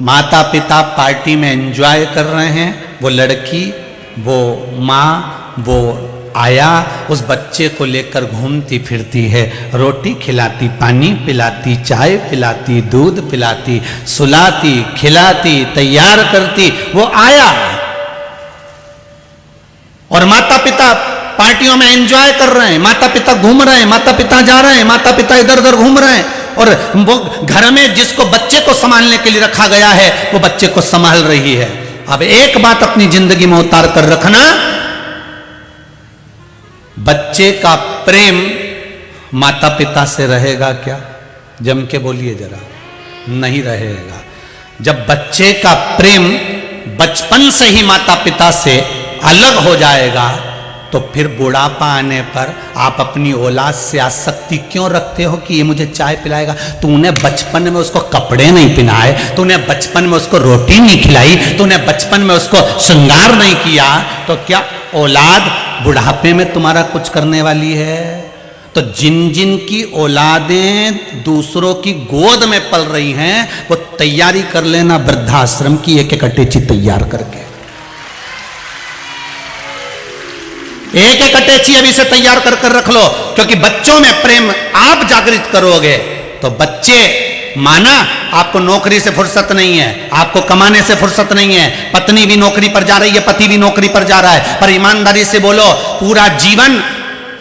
माता पिता पार्टी में एंजॉय कर रहे हैं, वो लड़की, वो माँ, वो आया उस बच्चे को लेकर घूमती फिरती है, रोटी खिलाती, पानी पिलाती, चाय पिलाती, दूध पिलाती, सुलाती, खिलाती, तैयार करती। वो आया और माता पिता पार्टियों में एंजॉय कर रहे हैं, माता पिता घूम रहे हैं, माता पिता जा रहे हैं, माता पिता इधर उधर घूम रहे हैं, और वो घर में जिसको बच्चे को संभालने के लिए रखा गया है वो बच्चे को संभाल रही है। अब एक बात अपनी जिंदगी में उतार कर रखना, बच्चे का प्रेम माता पिता से रहेगा क्या? जम के बोलिए जरा, नहीं रहेगा। जब बच्चे का प्रेम बचपन से ही माता पिता से अलग हो जाएगा तो फिर बुढ़ापा आने पर आप अपनी औलाद से आसक्ति क्यों रखते हो कि ये मुझे चाय पिलाएगा? तूने बचपन में उसको कपड़े नहीं पहनाए, तूने बचपन में उसको रोटी नहीं खिलाई, तूने बचपन में उसको श्रृंगार नहीं किया, तो क्या औलाद बुढ़ापे में तुम्हारा कुछ करने वाली है? तो जिन जिन की औलादें दूसरों की गोद में पल रही हैं वो तैयारी कर लेना वृद्धाश्रम की, एक एक अटैची तैयार करके, एक एक अटैची अभी से तैयार कर कर रख लो, क्योंकि बच्चों में प्रेम आप जागृत करोगे तो बच्चे, माना आपको नौकरी से फुर्सत नहीं है, आपको कमाने से फुर्सत नहीं है, पत्नी भी नौकरी पर जा रही है, पति भी नौकरी पर जा रहा है, पर ईमानदारी से बोलो, पूरा जीवन,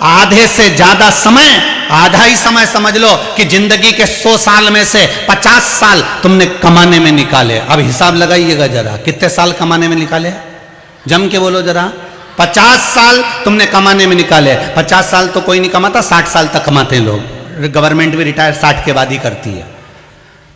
आधे से ज्यादा समय, आधा ही समय समझ लो कि जिंदगी के 100 साल में से 50 साल तुमने कमाने में निकाले। अब हिसाब लगाइएगा जरा, कितने साल कमाने में निकाले? जम के बोलो जरा। 50 साल तुमने कमाने में निकाले। 50 साल तो कोई नहीं कमाता, 60 साल तक कमाते हैं लोग, गवर्नमेंट भी रिटायर 60 के बाद ही करती है।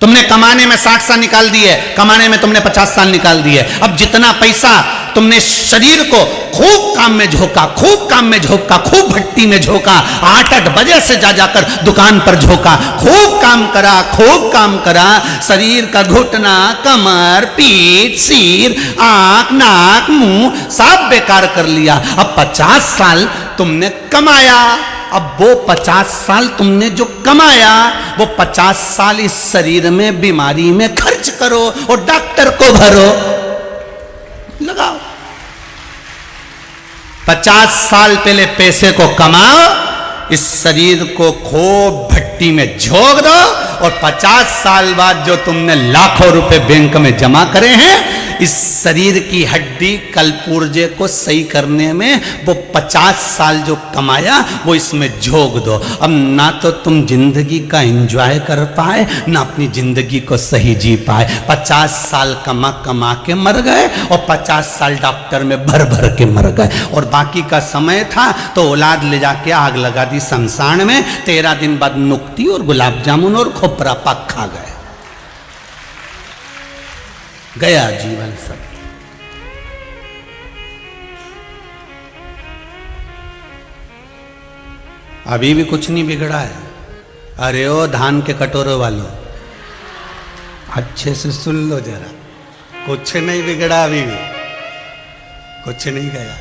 तुमने कमाने में 60 साल निकाल दिए, कमाने में तुमने 50 साल निकाल दिए। अब जितना पैसा तुमने शरीर को खूब काम में झोंका, खूब काम में झोंका, खूब भट्टी में झोंका, 8-8 बजे से जा जाकर दुकान पर झोंका, खूब काम करा, खूब काम करा, शरीर का घुटना, कमर, पीठ, सिर, आंख, नाक, मुंह सब बेकार कर लिया। अब 50 साल तुमने कमाया, अब वो 50 साल तुमने जो कमाया वो 50 साल इस शरीर में बीमारी में खर्च करो और डॉक्टर को भरो, लगाओ। 50 साल पहले पैसे को कमाओ, इस शरीर को खूब भट्टी में झोंक दो, और 50 साल बाद जो तुमने लाखों रुपए बैंक में जमा करे हैं, इस शरीर की हड्डी कलपुर्जे को सही करने में वो 50 साल जो कमाया वो इसमें झोंक दो। अब ना तो तुम जिंदगी का एंजॉय कर पाए, ना अपनी जिंदगी को सही जी पाए। 50 साल कमा कमा के मर गए और 50 साल डॉक्टर में भर भर के मर गए, और बाकी का समय था तो औलाद ले जाके आग लगा दी शमशान में। 13 दिन बाद नुक्ती और गुलाब जामुन और खोपरा पाक खा गए, गया जीवन सब। अभी भी कुछ नहीं बिगड़ा है। अरे ओ धान के कटोरों वालों, अच्छे से सुन लो जरा, कुछ नहीं बिगड़ा, अभी भी कुछ नहीं गया।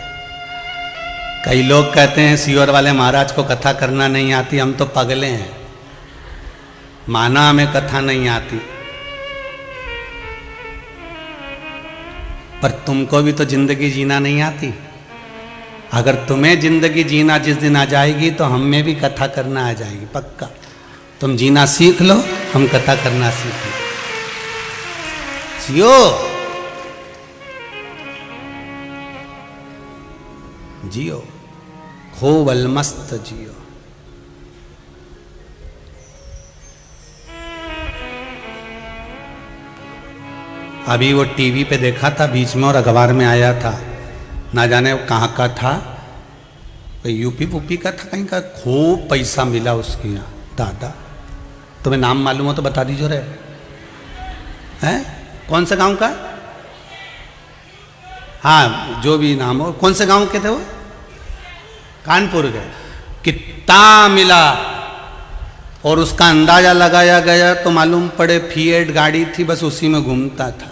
कई लोग कहते हैं सीहोर वाले महाराज को कथा करना नहीं आती, हम तो पगले हैं, माना हमें कथा नहीं आती, पर तुमको भी तो जिंदगी जीना नहीं आती। अगर तुम्हें जिंदगी जीना जिस दिन आ जाएगी तो हम में भी कथा करना आ जाएगी, पक्का। तुम जीना सीख लो, हम कथा करना सीख लो। जियो जियो, खूब अलमस्त जियो। अभी वो टीवी पे देखा था बीच में और अखबार में आया था, ना जाने वो कहाँ का था, यूपी पुपी का था कहीं का, खूब पैसा मिला उसके यहाँ। दादा तुम्हें नाम मालूम हो तो बता दीजिए रे, हैं कौन से गांव का? हाँ जो भी नाम हो, कौन से गांव के थे वो? कानपुर के। कितना मिला, और उसका अंदाजा लगाया गया तो मालूम पड़े फिएट गाड़ी थी, बस उसी में घूमता था,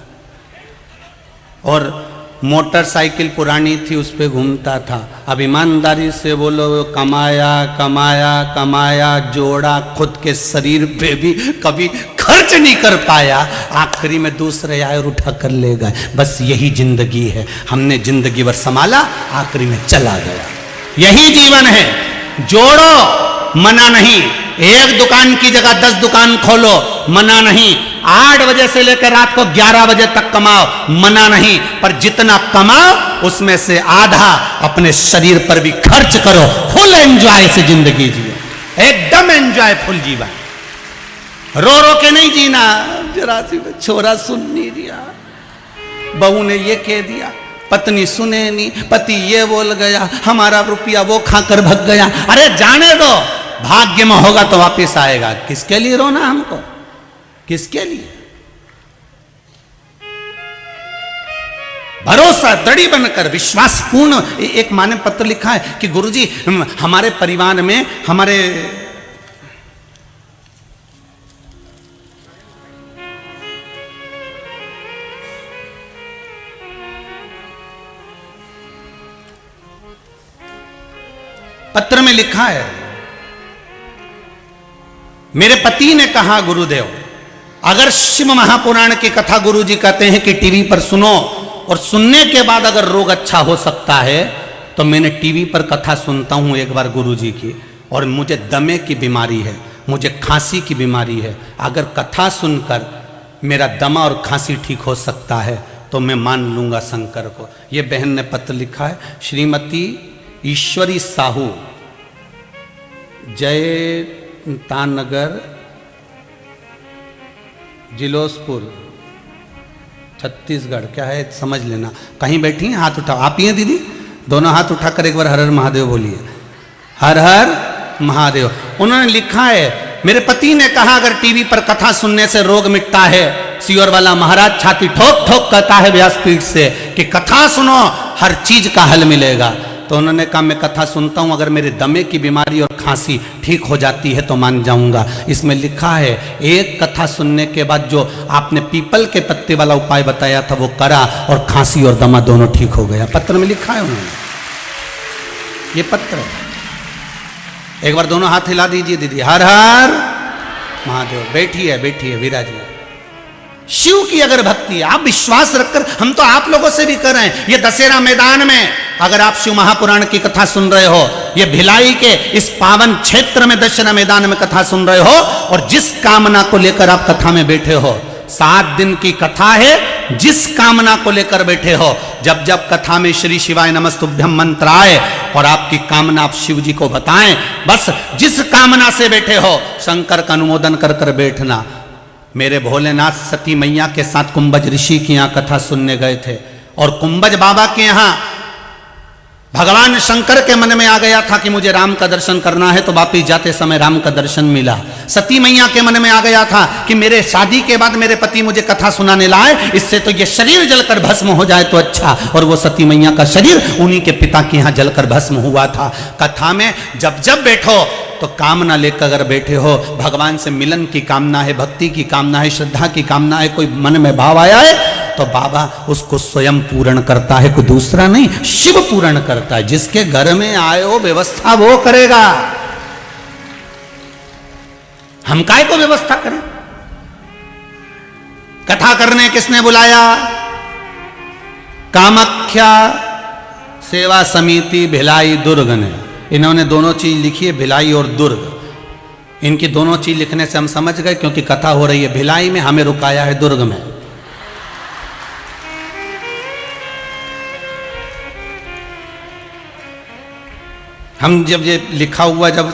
और मोटरसाइकिल पुरानी थी उस पर घूमता था। अब ईमानदारी से बोलो, कमाया कमाया कमाया, जोड़ा खुद के शरीर पे भी कभी खर्च नहीं कर पाया, आखिरी में दूसरे आए और उठा कर ले गए। बस यही जिंदगी है, हमने जिंदगी भर संभाला, आखिरी में चला गया। यही जीवन है। जोड़ो, मना नहीं। एक दुकान की जगह 10 दुकान खोलो, मना नहीं। 8 बजे से लेकर रात को 11 बजे तक कमाओ, मना नहीं। पर जितना कमाओ उसमें से आधा अपने शरीर पर भी खर्च करो। फुल एंजॉय से जिंदगी जियो, एकदम एंजॉयफुल जीवन। रो रो के नहीं जीना। जरा सी छोरा सुन नहीं दिया, बहू ने ये कह दिया, पत्नी सुने नहीं, पति ये बोल गया, हमारा रुपया वो खाकर भग गया। अरे जाने दो, भाग्य में होगा तो वापस आएगा। किसके लिए रोना हमको, किसके लिए? भरोसा दृढ़ बनकर विश्वासपूर्ण। एक माँ ने पत्र लिखा है कि गुरुजी हमारे परिवार में हमारे पत्र में लिखा है, मेरे पति ने कहा गुरुदेव अगर शिव महापुराण की कथा गुरुजी कहते हैं कि टीवी पर सुनो और सुनने के बाद अगर रोग अच्छा हो सकता है, तो मैंने टीवी पर कथा सुनता हूं एक बार गुरुजी की, और मुझे दमे की बीमारी है, मुझे खांसी की बीमारी है। अगर कथा सुनकर मेरा दमा और खांसी ठीक हो सकता है तो मैं मान लूंगा शंकर को। ये बहन ने पत्र लिखा है, श्रीमती ईश्वरी साहू, जयतानगर, जिलोसपुर, छत्तीसगढ़। क्या है समझ लेना। कहीं बैठी हैं, हाथ उठाओ। आप ही हैं दीदी? दोनों हाथ उठाकर एक बार हर हर महादेव बोलिए। हर हर महादेव। उन्होंने लिखा है, मेरे पति ने कहा अगर टीवी पर कथा सुनने से रोग मिटता है, सियोर वाला महाराज छाती ठोक ठोक कहता है व्यासपीठ से कि कथा सुनो, हर चीज का हल मिलेगा। तो उन्होंने कहा मैं कथा सुनता हूं, अगर मेरे दमे की बीमारी और खांसी ठीक हो जाती है तो मान जाऊंगा। इसमें लिखा है, एक कथा सुनने के बाद जो आपने पीपल के पत्ते वाला उपाय बताया था वो करा और खांसी और दमा दोनों ठीक हो गया। पत्र में लिखा है उन्होंने, ये पत्र है। एक बार दोनों हाथ हिला दीजिए दीदी। हर हर महादेव। बैठिए बैठिए, विराजिए। शिव की अगर भक्ति है, आप विश्वास रखकर, हम तो आप लोगों से भी कर रहे हैं, ये दशहरा मैदान में अगर आप शिव महापुराण की कथा सुन रहे हो, ये भिलाई के इस पावन क्षेत्र में दशहरा मैदान में कथा सुन रहे हो, और जिस कामना को लेकर आप कथा में बैठे हो, 7 दिन की कथा है, जिस कामना को लेकर बैठे हो, जब जब कथा में श्री शिवाय नमस्तुभ्यम मंत्र आए और आपकी कामना आप शिव जी को बताएं, बस जिस कामना से बैठे हो शंकर का अनुमोदन कर कर बैठना। मेरे भोलेनाथ सती मैया के साथ कुंभज ऋषि की यहाँ कथा सुनने गए थे, और कुंभज बाबा के यहाँ भगवान शंकर के मन में आ गया था कि मुझे राम का दर्शन करना है, तो वापिस जाते समय राम का दर्शन मिला। सती मैया के मन में आ गया था कि मेरे शादी के बाद मेरे पति मुझे कथा सुनाने लाए, इससे तो ये शरीर जलकर भस्म हो जाए तो अच्छा। और वो सती मैया का शरीर उन्हीं के पिता के यहाँ जलकर भस्म हुआ था। कथा में जब जब बैठो तो कामना लेकर अगर बैठे हो, भगवान से मिलन की कामना है, भक्ति की कामना है, श्रद्धा की कामना है, कोई मन में भाव आया है, तो बाबा उसको स्वयं पूर्ण करता है, कोई दूसरा नहीं, शिव पूर्ण करता है। जिसके घर में आए हो व्यवस्था वो करेगा। हम काय को व्यवस्था करें? कथा करने किसने बुलाया? कामाख्या सेवा समिति भिलाई दुर्ग ने। इन्होंने दोनों चीज लिखी है, भिलाई और दुर्ग। इनकी दोनों चीज लिखने से हम समझ गए, क्योंकि कथा हो रही है भिलाई में, हमें रुकाया है दुर्ग में। हम जब ये लिखा हुआ जब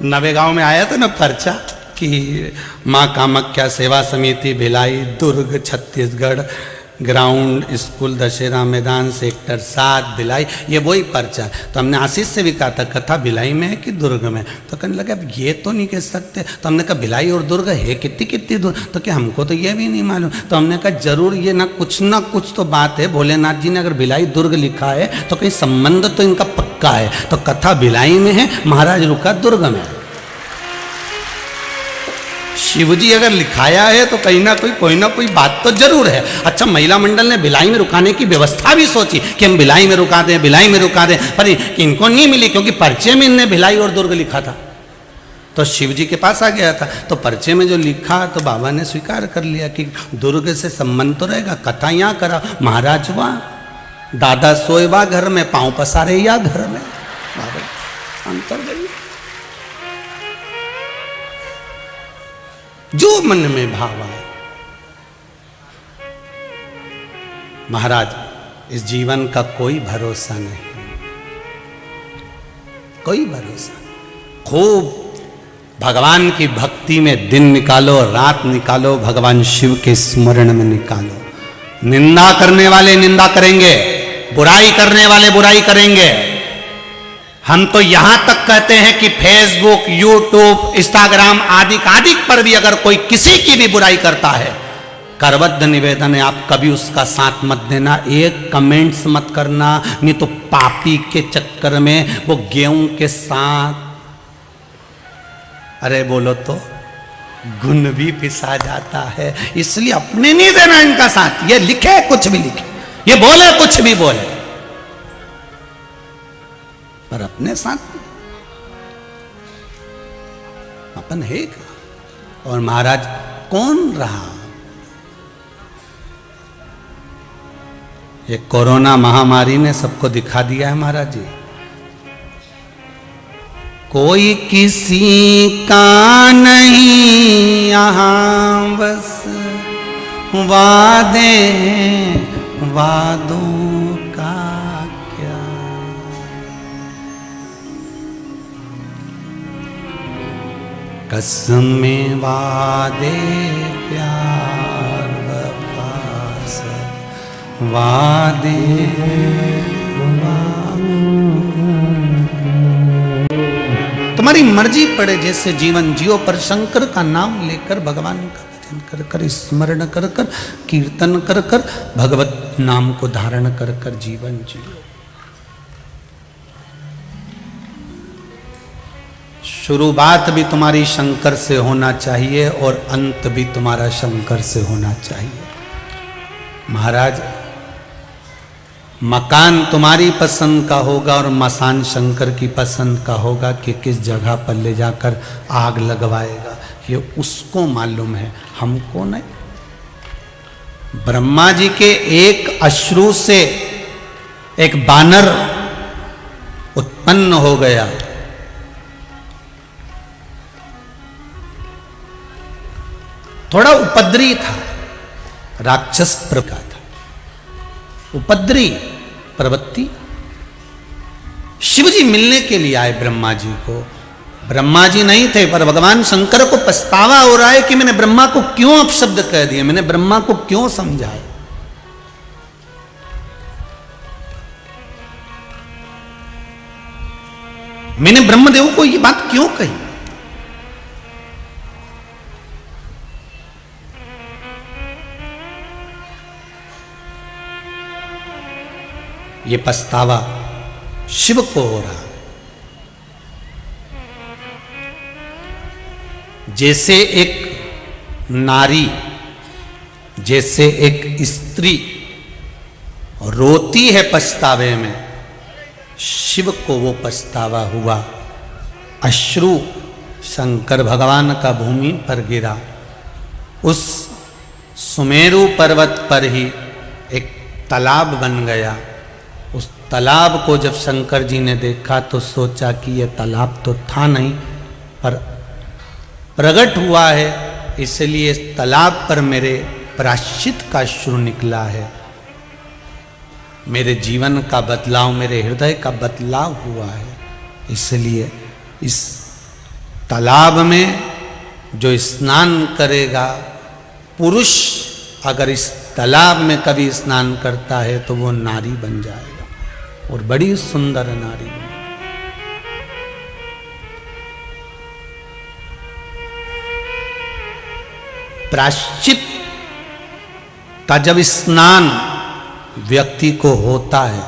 नवेगांव में आया था ना पर्चा कि माँ कामाख्या सेवा समिति भिलाई दुर्ग छत्तीसगढ़, ग्राउंड स्कूल दशहरा मैदान सेक्टर 7 भिलाई, ये वही पर्चा। तो हमने आशीष से भी कहा था कथा भिलाई में है कि दुर्ग में, तो कहने लगे अब ये तो नहीं कह सकते। तो हमने कहा भिलाई और दुर्ग है कितनी कितनी दूर? तो क्या हमको तो ये भी नहीं मालूम। तो हमने कहा जरूर ये ना कुछ तो बात है। भोलेनाथ जी ने अगर भिलाई दुर्ग लिखा है तो कहीं संबंध तो इनका पक्का है। तो कथा भिलाई में है, महाराज रुका दुर्ग में। शिवजी अगर लिखाया है तो कहीं ना कोई बात तो जरूर है। अच्छा, महिला मंडल ने भिलाई में रुकाने की व्यवस्था भी सोची कि हम भिलाई में रुका दें, पर इनको नहीं मिली, क्योंकि पर्चे में इनने भिलाई और दुर्ग लिखा था। तो तो शिव जी के पास आ गया था, तो पर्चे में जो लिखा तो बाबा ने स्वीकार कर लिया कि दुर्ग से संबंध तो रहेगा, कथा यहाँ करा, महाराज वहाँ, दादा सोएवा घर में, पांव पसारे या घर में, बाबा अंतर गई। जो मन में भाव आए। महाराज इस जीवन का कोई भरोसा नहीं, कोई भरोसा नहीं। खूब भगवान की भक्ति में दिन निकालो, रात निकालो, भगवान शिव के स्मरण में निकालो। निंदा करने वाले निंदा करेंगे, बुराई करने वाले बुराई करेंगे। हम तो यहां तक कहते हैं कि फेसबुक, यूट्यूब, इंस्टाग्राम आदि आदि पर भी अगर कोई किसी की भी बुराई करता है, करबद्ध निवेदन है, आप कभी उसका साथ मत देना, एक कमेंट्स मत करना, नहीं तो पापी के चक्कर में वो गेहूं के साथ, अरे बोलो तो, गुण भी पिसा जाता है। इसलिए अपने नहीं देना इनका साथ। ये लिखे कुछ भी लिखे, ये बोले कुछ भी बोले, पर अपने साथ अपन है क्या? और महाराज कौन रहा? ये कोरोना महामारी ने सबको दिखा दिया है महाराज जी। कोई किसी का नहीं यहाँ, बस वादे वादों का क्या। कसमें वादे प्यार वफा वादे। तुम्हारी मर्जी पड़े जैसे जीवन जियो, पर शंकर का नाम लेकर, भगवान का भजन कर कर, स्मरण कर कर, कीर्तन कर कर, भगवत नाम को धारण कर कर जीवन जियो। शुरुआत भी तुम्हारी शंकर से होना चाहिए और अंत भी तुम्हारा शंकर से होना चाहिए। महाराज मकान तुम्हारी पसंद का होगा और मसान शंकर की पसंद का होगा कि किस जगह पर ले जाकर आग लगवाएगा, ये उसको मालूम है, हमको नहीं। ब्रह्मा जी के एक अश्रु से एक बानर उत्पन्न हो गया। थोड़ा उपद्री था, राक्षस प्रकार था, उपद्री प्रवृत्ति। शिव जी मिलने के लिए आए ब्रह्मा जी को। ब्रह्मा जी नहीं थे, पर भगवान शंकर को पछतावा हो रहा है कि मैंने ब्रह्मा को क्यों अपशब्द कह दिए, मैंने ब्रह्मा को क्यों समझाया। मैंने ब्रह्मदेव को ये बात क्यों कही। ये पछतावा शिव को हो रहा। जैसे एक नारी, जैसे एक स्त्री रोती है पछतावे में, शिव को वो पछतावा हुआ। अश्रु शंकर भगवान का भूमि पर गिरा। उस सुमेरु पर्वत पर ही एक तालाब बन गया। उस तालाब को जब शंकर जी ने देखा तो सोचा कि यह तालाब तो था नहीं, पर प्रकट हुआ है, इसलिए इस तालाब पर मेरे प्रायश्चित का अश्रु निकला है। मेरे जीवन का बदलाव, मेरे हृदय का बदलाव हुआ है। इसलिए इस तालाब में जो स्नान करेगा, पुरुष अगर इस तालाब में कभी स्नान करता है तो वो नारी बन जाएगा, और बड़ी सुंदर नारी बनी। प्रायश्चित का जब स्नान व्यक्ति को होता है,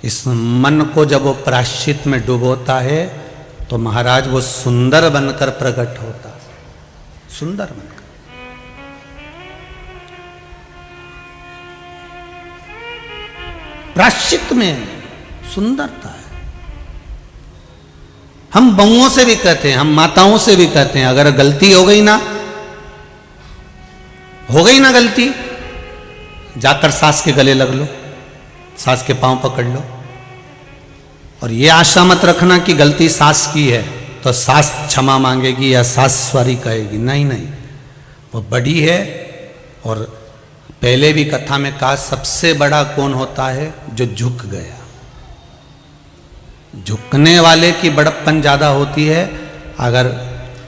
इस मन को जब वो प्रायश्चित में डुबोता है, तो महाराज वो सुंदर बनकर प्रकट होता है, सुंदर बनकर। प्रायश्चित में सुंदरता है। हम बहुओं से भी कहते हैं, हम माताओं से भी कहते हैं, अगर गलती हो गई ना गलती, जाकर सास के गले लग लो, सास के पांव पकड़ लो, और ये आशा मत रखना कि गलती सास की है तो सास क्षमा मांगेगी या सास सॉरी कहेगी। नहीं नहीं, वो बड़ी है। और पहले भी कथा में कहा, सबसे बड़ा कौन होता है? जो झुक गया। झुकने वाले की बड़प्पन ज्यादा होती है। अगर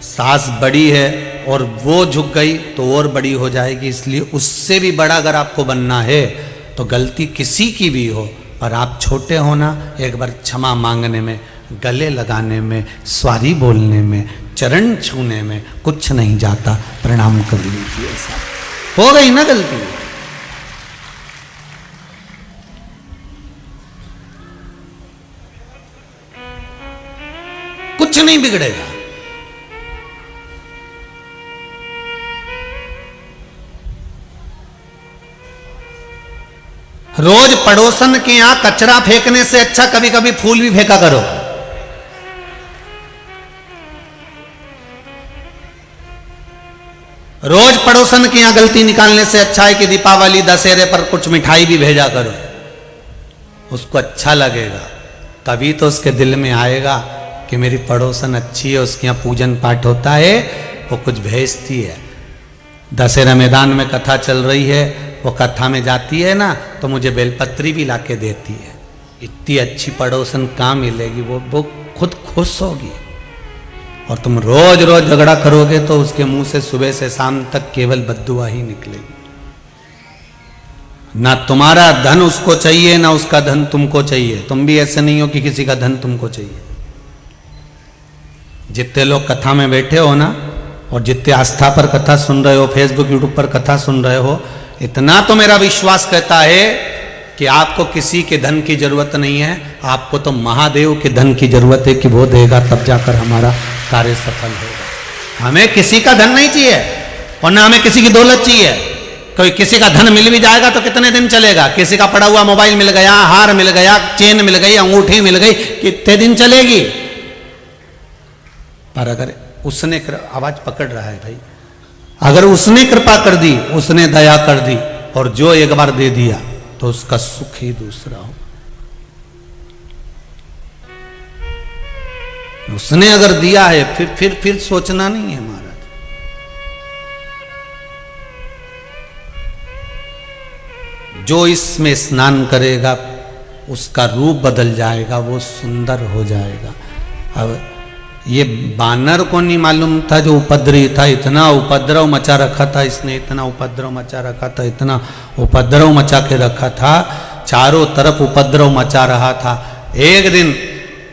सास बड़ी है और वो झुक गई तो और बड़ी हो जाएगी। इसलिए उससे भी बड़ा अगर आपको बनना है तो गलती किसी की भी हो, पर आप छोटे हो ना, एक बार क्षमा मांगने में, गले लगाने में, सॉरी बोलने में, चरण छूने में कुछ नहीं जाता। प्रणाम कर लीजिए। ऐसा हो गई ना गलती, कुछ नहीं बिगड़ेगा। रोज पड़ोसन के यहां कचरा फेंकने से अच्छा कभी कभी फूल भी फेंका करो। रोज पड़ोसन के यहां गलती निकालने से अच्छा है कि दीपावली दशहरे पर कुछ मिठाई भी भेजा करो। उसको अच्छा लगेगा, तभी तो उसके दिल में आएगा कि मेरी पड़ोसन अच्छी है, उसके यहां पूजन पाठ होता है, वो कुछ भेजती है। दशहरा मैदान में कथा चल रही है, वो कथा में जाती है ना तो मुझे बेलपत्री भी लाके देती है। इतनी अच्छी पड़ोसन कहाँ मिलेगी? वो खुद खुश होगी। और तुम रोज रोज झगड़ा करोगे तो उसके मुंह से सुबह से शाम तक केवल बद्दुआ ही निकलेगी। ना तुम्हारा धन उसको चाहिए, ना उसका धन तुमको चाहिए। तुम भी ऐसे नहीं हो कि किसी का धन तुमको चाहिए। जितने लोग कथा में बैठे हो ना, और जितने आस्था पर कथा सुन रहे हो, फेसबुक यूट्यूब पर कथा सुन रहे हो, इतना तो मेरा विश्वास कहता है कि आपको किसी के धन की जरूरत नहीं है। आपको तो महादेव के धन की जरूरत है कि वो देगा, तब जाकर हमारा कार्य सफल होगा। हमें किसी का धन नहीं चाहिए और ना हमें किसी की दौलत चाहिए। कोई किसी का धन मिल भी जाएगा तो कितने दिन चलेगा? किसी का पड़ा हुआ मोबाइल मिल गया, हार मिल गया, चेन मिल गई, अंगूठी मिल गई, कितने दिन चलेगी? पर अगर उसने आवाज पकड़ रहा है भाई, अगर उसने कृपा कर दी, उसने दया कर दी, और जो एक बार दे दिया तो उसका सुख ही दूसरा हो। उसने अगर दिया है फिर सोचना नहीं है महाराज। जो इसमें स्नान करेगा उसका रूप बदल जाएगा, वो सुंदर हो जाएगा। अब ये बानर को नहीं मालूम था जो उपद्रवी था, इतना उपद्रव मचा रखा था इसने, इतना उपद्रव मचा रखा था, इतना उपद्रव मचा के रखा था, चारों तरफ उपद्रव मचा रहा था। एक दिन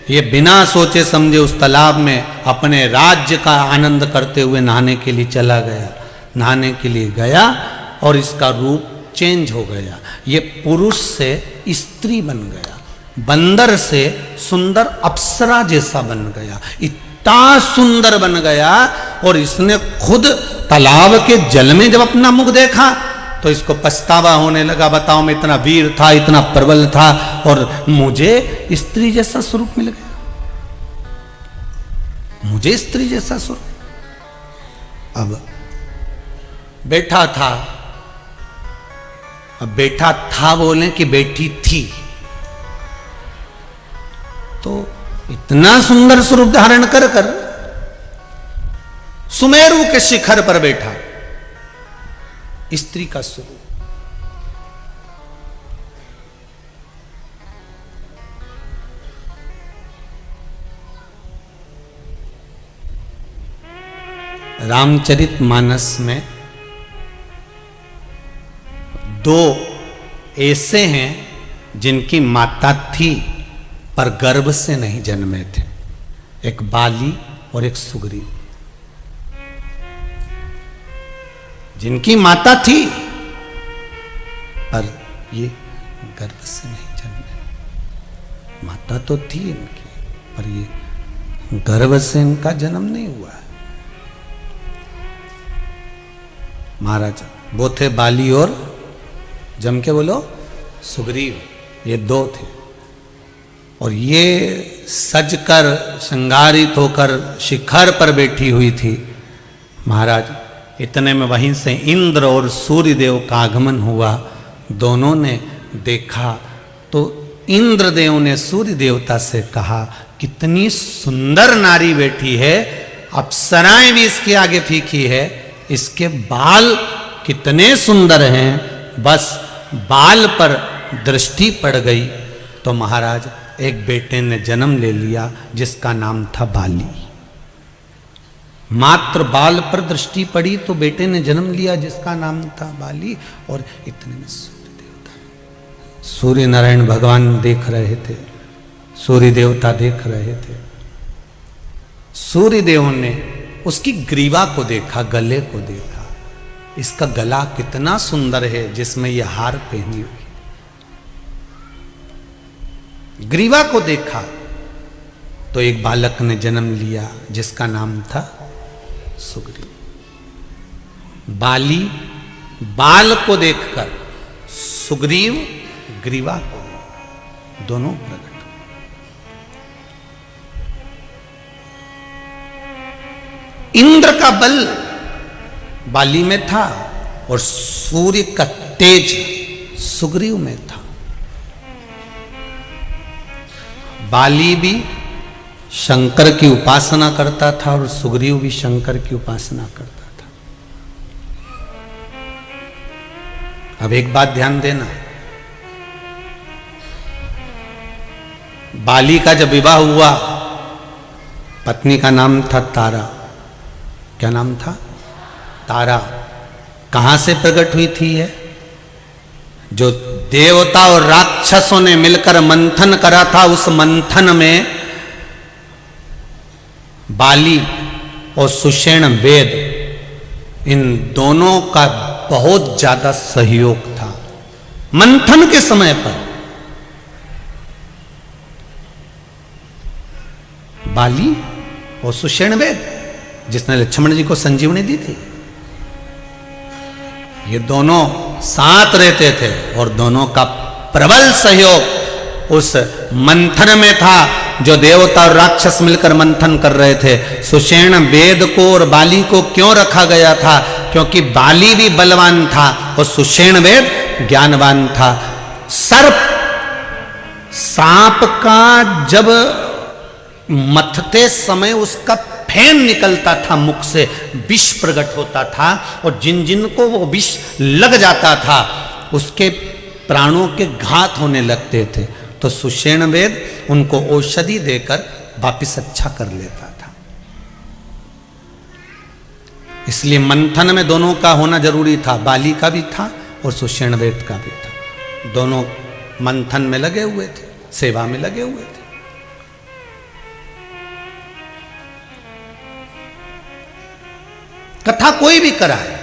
ये बिना सोचे समझे उस तालाब में अपने राज्य का आनंद करते हुए नहाने के लिए चला गया। नहाने के लिए गया और इसका रूप चेंज हो गया। ये पुरुष से स्त्री बन गया, बंदर से सुंदर अप्सरा जैसा बन गया, इतना सुंदर बन गया। और इसने खुद तालाब के जल में जब अपना मुख देखा तो इसको पछतावा होने लगा। बताओ, मैं इतना वीर था, इतना प्रबल था, और मुझे स्त्री जैसा स्वरूप मिल गया, मुझे स्त्री जैसा स्वरूप। अब बैठा था, अब बैठा था बोले कि बैठी थी, तो इतना सुंदर स्वरूप धारण कर कर सुमेरु के शिखर पर बैठा, स्त्री का स्वरूप। रामचरितमानस में दो ऐसे हैं जिनकी माता थी पर गर्भ से नहीं जन्मे थे, एक बाली और एक सुग्रीव। जिनकी माता थी पर ये गर्भ से नहीं जन्मे। माता तो थी इनकी पर ये गर्भ से इनका जन्म नहीं हुआ है। महाराज वो थे बाली और जम के बोलो सुग्रीव, ये दो थे। और ये सजकर श्रृंगारित होकर शिखर पर बैठी हुई थी। महाराज इतने में वहीं से इंद्र और सूर्यदेव का आगमन हुआ। दोनों ने देखा तो इंद्रदेव ने सूर्य देवता से कहा, कितनी सुंदर नारी बैठी है, अप्सराएं भी इसके आगे फीकी है, इसके बाल कितने सुंदर हैं, बस बाल पर दृष्टि पड़ गई तो महाराज एक बेटे ने जन्म ले लिया जिसका नाम था बाली। मात्र बाल पर दृष्टि पड़ी तो बेटे ने जन्म लिया जिसका नाम था बाली। और इतने में सूर्य देवता, सूर्य नारायण भगवान देख रहे थे, सूर्य देवता देख रहे थे। सूर्य देव ने उसकी ग्रीवा को देखा, गले को देखा, इसका गला कितना सुंदर है जिसमें यह हार पहनी हुई। ग्रीवा को देखा तो एक बालक ने जन्म लिया जिसका नाम था सुग्रीव। बाली बाल को देखकर, सुग्रीव ग्रीवा को, दोनों प्रकट। इंद्र का बल बाली में था और सूर्य का तेज सुग्रीव में था। बाली भी शंकर की उपासना करता था और सुग्रीव भी शंकर की उपासना करता था। अब एक बात ध्यान देना, बाली का जब विवाह हुआ, पत्नी का नाम था तारा। क्या नाम था? तारा। कहां से प्रकट हुई थी है? जो देवता और राक्षसों ने मिलकर मंथन करा था, उस मंथन में बाली और सुषेण वेद, इन दोनों का बहुत ज्यादा सहयोग था मंथन के समय पर। बाली और सुषेण वेद जिसने लक्ष्मण जी को संजीवनी दी थी, ये दोनों साथ रहते थे और दोनों का प्रबल सहयोग उस मंथन में था जो देवता और राक्षस मिलकर मंथन कर रहे थे। सुषेण वेद को और बाली को क्यों रखा गया था? क्योंकि बाली भी बलवान था और सुषेण वेद ज्ञानवान था। सर्प, सांप का जब मथते समय उसका फैन निकलता था, मुख से विष प्रकट होता था और जिन जिन को वो विष लग जाता था उसके प्राणों के घात होने लगते थे, तो सुषेण वेद उनको औषधि देकर वापिस अच्छा कर लेता था। इसलिए मंथन में दोनों का होना जरूरी था, बाली का भी था और सुषेण वेद का भी था। दोनों मंथन में लगे हुए थे, सेवा में लगे हुए थे। कथा कोई भी कराए,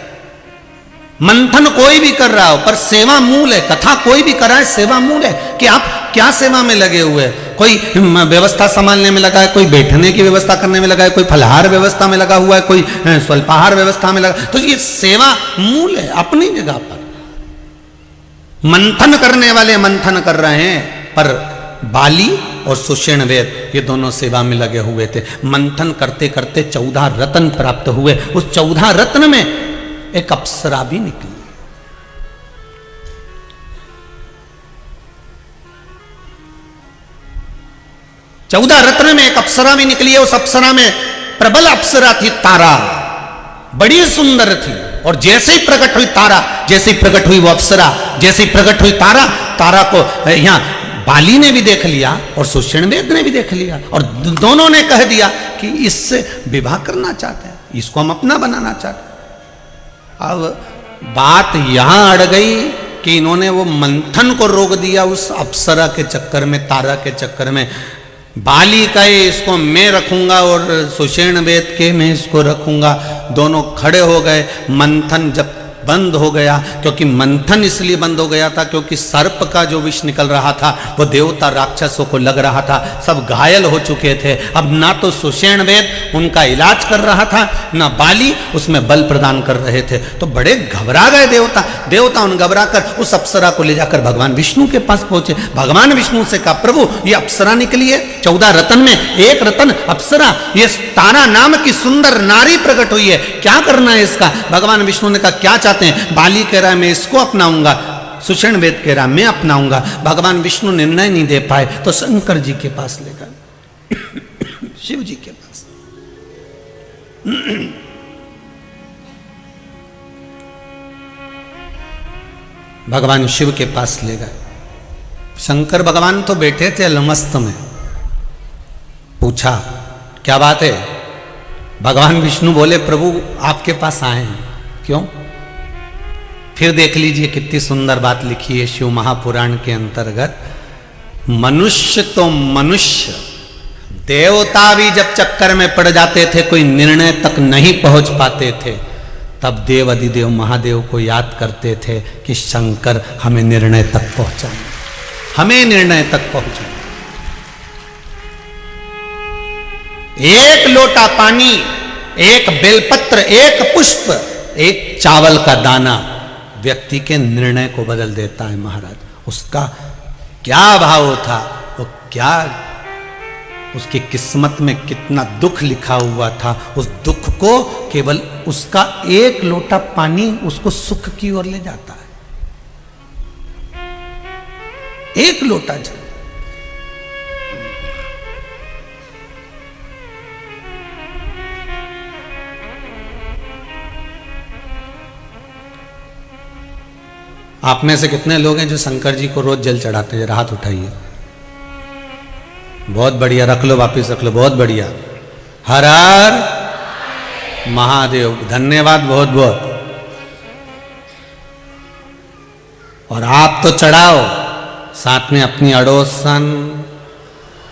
मंथन कोई भी कर रहा हो, पर सेवा मूल है। कथा कोई भी कराए, सेवा मूल है कि आप क्या सेवा में लगे हुए हैं। कोई व्यवस्था संभालने में लगा है, कोई बैठने की व्यवस्था करने में लगा है, कोई फलहार व्यवस्था में लगा हुआ है, कोई स्वल्पाहार व्यवस्था में लगा। तो ये सेवा मूल है अपनी जगह पर। मंथन करने वाले मंथन कर रहे हैं, पर बाली और सुषेण वेद ये दोनों सेवा में लगे हुए थे। मंथन करते करते 14 रत्न प्राप्त हुए। उस 14 रत्न में एक अप्सरा भी निकली। चौदह रत्न में एक अप्सरा भी निकली है। उस अप्सरा में प्रबल अप्सरा थी तारा, बड़ी सुंदर थी। और जैसे ही प्रकट हुई तारा, जैसे ही प्रकट हुई वो अप्सरा, जैसे ही प्रकट हुई तारा, तारा को यहां बाली ने भी देख लिया और सुषेण वेद ने भी देख लिया और दोनों ने कह दिया कि इससे विवाह करना चाहते हैं, इसको हम अपना बनाना चाहते हैं। अब बात यहां अड़ गई कि इन्होंने वो मंथन को रोक दिया उस अप्सरा के चक्कर में, तारा के चक्कर में। बाली कहे इसको मैं रखूंगा और सुषेण वेद के मैं इसको रखूंगा। दोनों खड़े हो गए। मंथन जब बंद हो गया, क्योंकि मंथन इसलिए बंद हो गया था क्योंकि सर्प का जो विष निकल रहा था वो देवता राक्षसों को लग रहा था, सब घायल हो चुके थे। अब ना तो सुषेण वेद उनका इलाज कर रहा था, ना बाली उसमें बल प्रदान कर रहे थे। तो बड़े घबरा गए देवता उन घबरा कर उस अप्सरा को ले जाकर भगवान विष्णु के पास पहुंचे। भगवान विष्णु से कहा, प्रभु ये अप्सरा निकली है, 14 रत्न में एक रत्न अप्सरा, ये तारा नाम की सुंदर नारी प्रकट हुई है, क्या करना है इसका? भगवान विष्णु ने कहा, क्या चाहते हैं? बाली कह रहा है मैं इसको अपनाऊंगा, सुषेण वेद कह रहा मैं अपनाऊंगा। भगवान विष्णु निर्णय नहीं दे पाए तो शंकर जी के पास ले गए, शिव जी के पास। भगवान शिव के पास ले गए। शंकर भगवान तो बैठे थे अलमस्त में। पूछा क्या बात है? भगवान विष्णु बोले, प्रभु आपके पास आए हैं। क्यों? फिर देख लीजिए कितनी सुंदर बात लिखी है शिव महापुराण के अंतर्गत। मनुष्य तो मनुष्य, देवता भी जब चक्कर में पड़ जाते थे, कोई निर्णय तक नहीं पहुंच पाते थे, तब देव अधिदेव महादेव को याद करते थे कि शंकर हमें निर्णय तक पहुंचाए, हमें निर्णय तक पहुंचाए। एक लोटा पानी, एक बेलपत्र, एक पुष्प, एक चावल का दाना व्यक्ति के निर्णय को बदल देता है महाराज। उसका क्या भाव था, वो क्या उसकी किस्मत में कितना दुख लिखा हुआ था, उस दुख को केवल उसका एक लोटा पानी उसको सुख की ओर ले जाता है। एक लोटा जल। आप में से कितने लोग हैं जो शंकर जी को रोज जल चढ़ाते हैं? हाथ उठाइए। बहुत बढ़िया, रख लो, वापिस रख लो, बहुत बढ़िया। हर हर महादेव, धन्यवाद बहुत बहुत। और आप तो चढ़ाओ, साथ में अपनी अड़ोसन,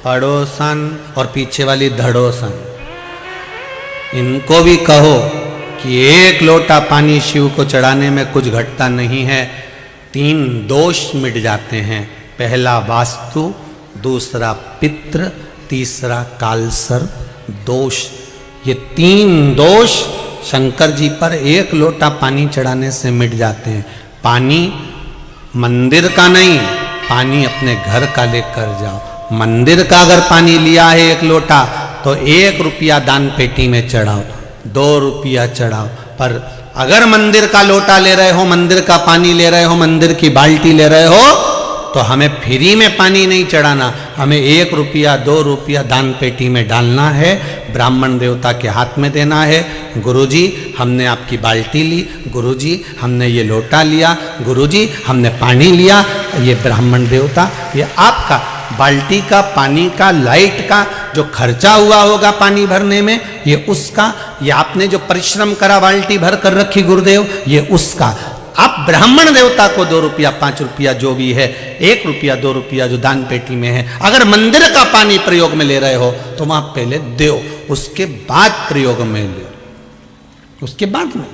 पड़ोसन और पीछे वाली धड़ोसन, इनको भी कहो कि एक लोटा पानी शिव को चढ़ाने में कुछ घटता नहीं है। 3 दोष मिट जाते हैं। पहला वास्तु, दूसरा पितृ, तीसरा कालसर्प दोष। ये 3 दोष शंकर जी पर एक लोटा पानी चढ़ाने से मिट जाते हैं। पानी मंदिर का नहीं, पानी अपने घर का लेकर जाओ। मंदिर का अगर पानी लिया है 1 लोटा तो 1 रुपया दान पेटी में चढ़ाओ, 2 रुपया चढ़ाओ। पर अगर मंदिर का लोटा ले रहे हो, मंदिर का पानी ले रहे हो, मंदिर की बाल्टी ले रहे हो, तो हमें फ्री में पानी नहीं चढ़ाना, हमें 1 रुपया 2 रुपया दान पेटी में डालना है, ब्राह्मण देवता के हाथ में देना है। गुरुजी हमने आपकी बाल्टी ली, गुरुजी हमने ये लोटा लिया, गुरुजी हमने पानी लिया, ये ब्राह्मण देवता, ये आपका बाल्टी का, पानी का, लाइट का जो खर्चा हुआ होगा पानी भरने में, ये उसका, ये आपने जो परिश्रम करा बाल्टी भर कर रखी गुरुदेव, ये उसका। आप ब्राह्मण देवता को 2 रुपया 5 रुपया जो भी है, 1 रुपया 2 रुपया जो दान पेटी में है, अगर मंदिर का पानी प्रयोग में ले रहे हो तो वहां पहले दो, उसके बाद प्रयोग में ले, उसके बाद में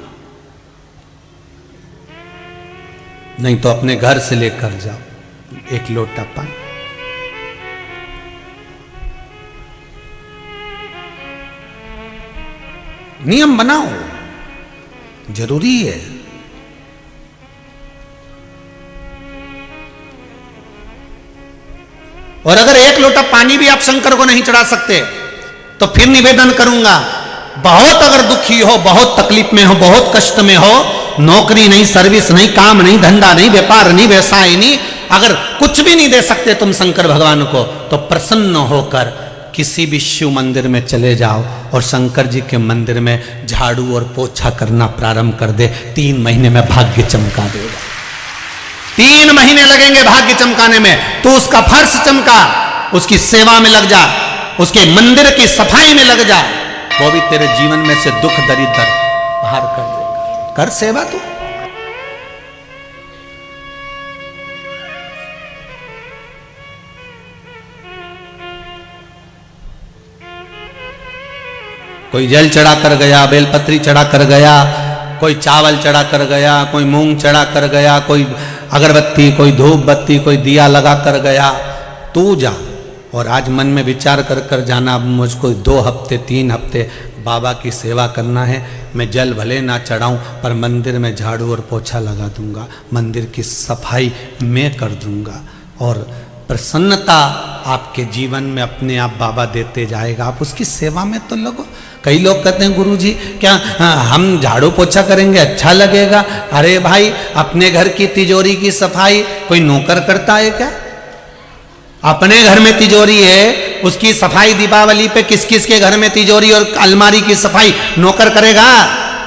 नहीं तो अपने घर से लेकर जाओ 1 लोटा पानी। नियम बनाओ, जरूरी है। और अगर 1 लोटा पानी भी आप शंकर को नहीं चढ़ा सकते तो फिर निवेदन करूंगा, बहुत अगर दुखी हो, बहुत तकलीफ में हो, बहुत कष्ट में हो, नौकरी नहीं, सर्विस नहीं, काम नहीं, धंधा नहीं, व्यापार नहीं, व्यवसाय नहीं, अगर कुछ भी नहीं दे सकते तुम शंकर भगवान को, तो प्रसन्न होकर किसी भी शिव मंदिर में चले जाओ और शंकर जी के मंदिर में झाड़ू और पोछा करना प्रारंभ कर दे। 3 महीने में भाग्य चमका देगा। 3 महीने लगेंगे भाग्य चमकाने में। तू उसका फर्श चमका, उसकी सेवा में लग जा, उसके मंदिर की सफाई में लग जा, वो भी तेरे जीवन में से दुख दरिद्र बाहर कर देगा। कर सेवा तू। कोई जल चढ़ा कर गया, बेलपत्री चढ़ा कर गया, कोई चावल चढ़ा कर गया, कोई मूंग चढ़ा कर गया, कोई अगरबत्ती, कोई धूप बत्ती, कोई दिया लगा कर गया। तू जा और आज मन में विचार कर कर जाना, अब मुझको 2 हफ्ते 3 हफ्ते बाबा की सेवा करना है। मैं जल भले ना चढ़ाऊं पर मंदिर में झाड़ू और पोछा लगा दूंगा, मंदिर की सफाई मैं कर दूंगा और प्रसन्नता आपके जीवन में अपने आप बाबा देते जाएगा। आप उसकी सेवा में तो लगो। कई लोग कहते हैं गुरुजी क्या हम झाड़ू पोछा करेंगे अच्छा लगेगा? अरे भाई, अपने घर की तिजोरी की सफाई कोई नौकर करता है क्या? अपने घर में तिजोरी है, उसकी सफाई दीपावली पे किस किस के घर में तिजोरी और अलमारी की सफाई नौकर करेगा?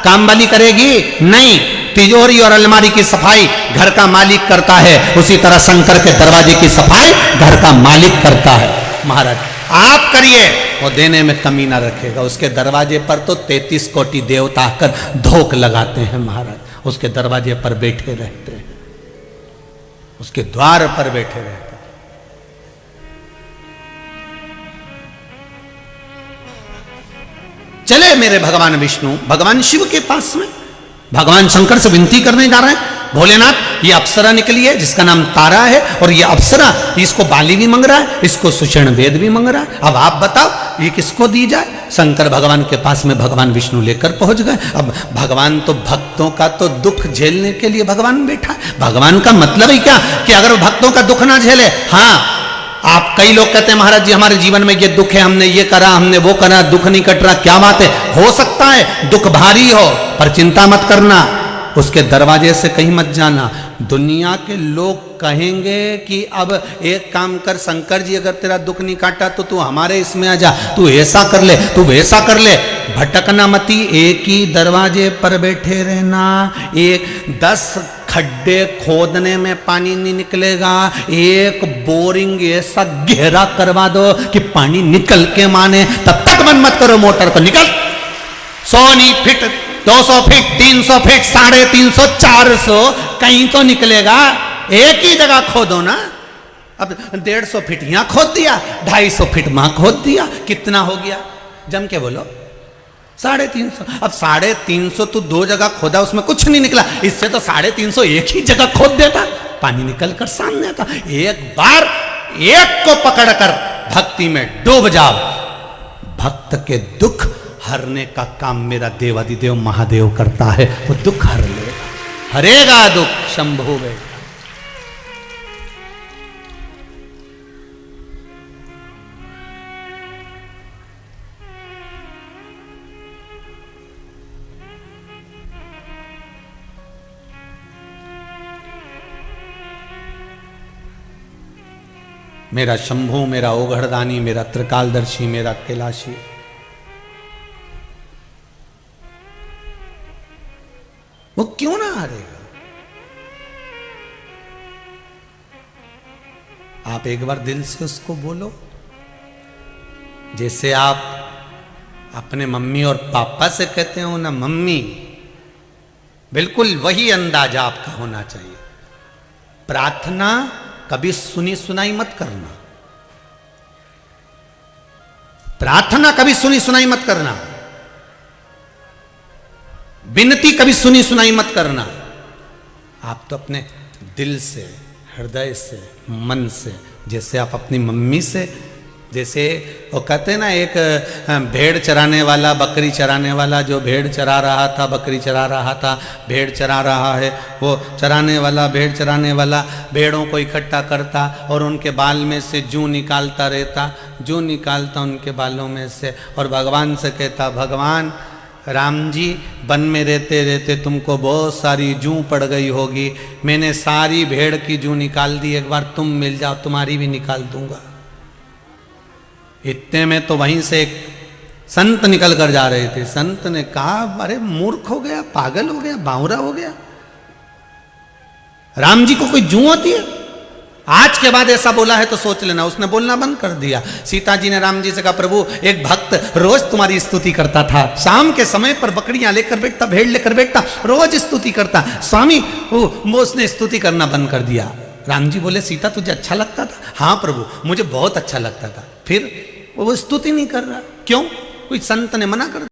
काम वाली करेगी? नहीं, तिजोरी और अलमारी की सफाई घर का मालिक करता है। उसी तरह शंकर के दरवाजे की सफाई घर का मालिक करता है। महाराज आप करिए, वो देने में कमी ना रखेगा। उसके दरवाजे पर तो 33 कोटि देवता आकर धोख लगाते हैं महाराज, उसके दरवाजे पर बैठे रहते हैं, उसके द्वार पर बैठे रहते हैं। चले मेरे भगवान विष्णु भगवान शिव के पास में भगवान शंकर से विनती करने जा रहे हैं, भोलेनाथ ये अप्सरा निकली है जिसका नाम तारा है, और ये अप्सरा इसको बाली भी मांग रहा है, इसको सुषेण वेद भी मांग रहा है। अब आप बताओ ये किसको दी जाए? शंकर भगवान के पास में भगवान विष्णु लेकर पहुंच गए। अब भगवान तो भक्तों का तो दुख झेलने के लिए भगवान बैठा है। भगवान का मतलब ही क्या कि अगर भक्तों का दुख ना झेले। हाँ, आप कई लोग कहते हैं महाराज जी हमारे जीवन में ये दुख है, हमने ये करा, हमने वो करा, दुख नहीं कट रहा। क्या बात है, हो सकता है दुख भारी हो, पर चिंता मत करना, उसके दरवाजे से कहीं मत जाना। दुनिया के लोग कहेंगे कि अब एक काम कर शंकर जी, अगर तेरा दुख नहीं काटा तो तू हमारे इसमें आ जा, तू ऐसा कर ले, तू वैसा कर ले। भटकना मती, एक ही दरवाजे पर बैठे रहना। 10 खड्डे खोदने में पानी नहीं निकलेगा, एक बोरिंग ऐसा गहरा करवा दो कि पानी निकल के माने, तब तक बंद मत करो मोटर को। निकल 100 फीट 200 फीट 300 फीट 350 400 कहीं तो निकलेगा। एक ही जगह खोदो ना। अब 150 फीट यहां खोद दिया, 250 फीट वहां खोद दिया, कितना हो गया? जम के बोलो 350। अब 350 तो 2 जगह खोदा, उसमें कुछ नहीं निकला। इससे तो 350 एक ही जगह खोद देता, पानी निकल कर सामने आता। एक बार एक को पकड़कर भक्ति में डूब जाओ, भक्त के दुख हरने का काम मेरा देवादिदेव महादेव करता है। वो दुख हर लेगा, हरेगा दुख शंभु वे। मेरा शंभु, मेरा ओघड़दानी, मेरा त्रिकालदर्शी, मेरा कैलाशी। वो क्यों ना हारेगा? आप एक बार दिल से उसको बोलो, जैसे आप अपने मम्मी और पापा से कहते हो ना मम्मी, बिल्कुल वही अंदाजा आपका होना चाहिए। प्रार्थना कभी सुनी सुनाई मत करना, प्रार्थना कभी सुनी सुनाई मत करना, विनती कभी सुनी सुनाई मत करना। आप तो अपने दिल से, हृदय से, मन से, जैसे आप अपनी मम्मी से, जैसे वो कहते हैं ना एक भेड़ चराने वाला, बकरी चराने वाला, जो भेड़ चरा रहा था, बकरी चरा रहा था, भेड़ चरा रहा है, वो चराने वाला, भेड़ चराने वाला भेड़ों को इकट्ठा करता और उनके बाल में से जूं निकालता रहता, जूं निकालता उनके बालों में से, और भगवान से कहता भगवान राम जी वन में रहते रहते तुमको बहुत सारी जूं पड़ गई होगी, मैंने सारी भेड़ की जूं निकाल दी, एक बार तुम मिल जाओ तुम्हारी भी निकाल दूंगा। इतने में तो वहीं से एक संत निकल कर जा रहे थे। संत ने कहा अरे मूर्ख हो गया, पागल हो गया, बावरा हो गया, राम जी को कोई जूं होती है? आज के बाद ऐसा बोला है तो सोच लेना। उसने बोलना बंद कर दिया। सीता जी ने राम जी से कहा प्रभु एक भक्त रोज तुम्हारी स्तुति करता था, शाम के समय पर बकरियां लेकर बैठता, भेड़ लेकर बैठता, रोज स्तुति करता, स्वामी वो उसने स्तुति करना बंद कर दिया। राम जी बोले सीता तुझे अच्छा लगता था? हाँ प्रभु मुझे बहुत अच्छा लगता था। फिर वो स्तुति नहीं कर रहा, क्यों? कोई संत ने मना कर